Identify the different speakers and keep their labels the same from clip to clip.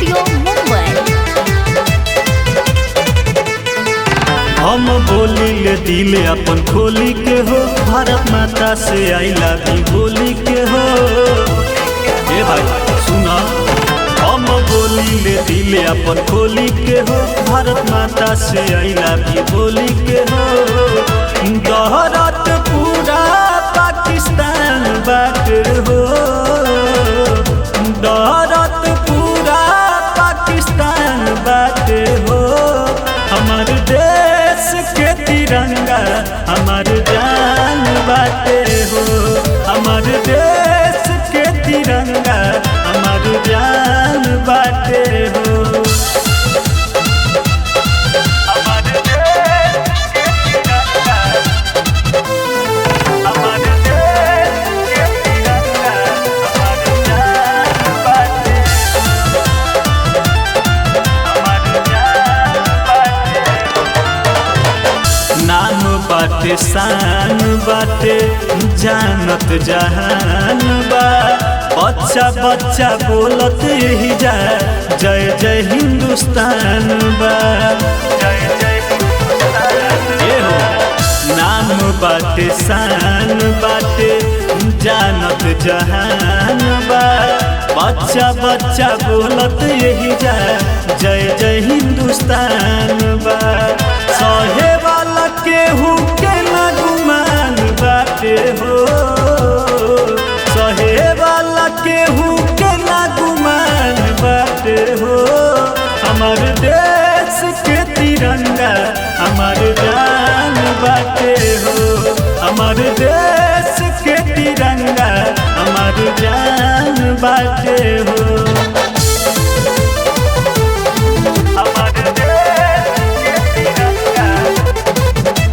Speaker 1: Studio Mumbai.
Speaker 2: हम बोलिले दिल अपन खोली के हो, भारत माता से आई लव यू बोली के हो। ए भाई सुना, हम बोलिले दिल अपन खोली के हो, भारत माता से आई लव यू बोली के हो। दहरत पूरा पाकिस्तान बाट हो, दहरत पूरा पाकिस्तान बाट हो। हमार देश के तिरंगा हमार जान बाटे हो, हमार देश के तिरंगा हमार जान बाटे हो। हमार देश के तिरंगा, हमार देश के तिरंगा हमार जान बाटे, हमार जान बाटे। नाम बाटे शान बाटे जानत जहान बा, बच्चा बच्चा बोलत ही जा जय जय हिंदुस्तान बा, जय जय हिंदुस्तान। ए हो नाम बाटे शान बाटे जानत जहान बा, बच्चा बच्चा बोलत यही जा जय जय हिंदुस्तान बा। सहे वाला केहू के ना गुमान बाटे हो, सहे वाला केहू के ना गुमान बाटे हो। हमार देश के तिरंगा हमार जान बाटे हो, हमार देश के तिरंगा हमार जान बाटे हो। हमार देश के तिरंगा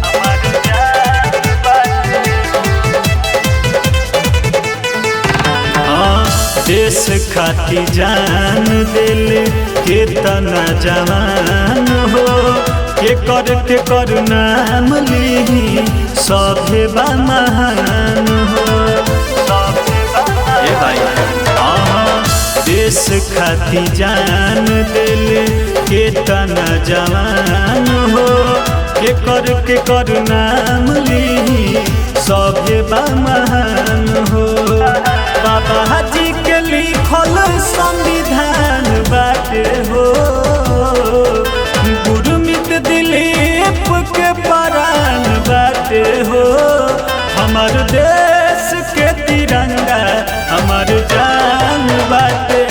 Speaker 2: हमार जान बाटे हो। हाँ, देश खातिर जान दिल केतना जवान हो, के कर नाम ली सभे बा महान हो। ए भाई देश खातिर जान दिल केतना जवान हो, के कर नाम ली सभे बा महान हो। बाबा जी के लिखल संविधान बाटे हो, गुरमीत दिलीप के प्राण बाटे हो। हमार देश के तिरंगा हमार जान बाटे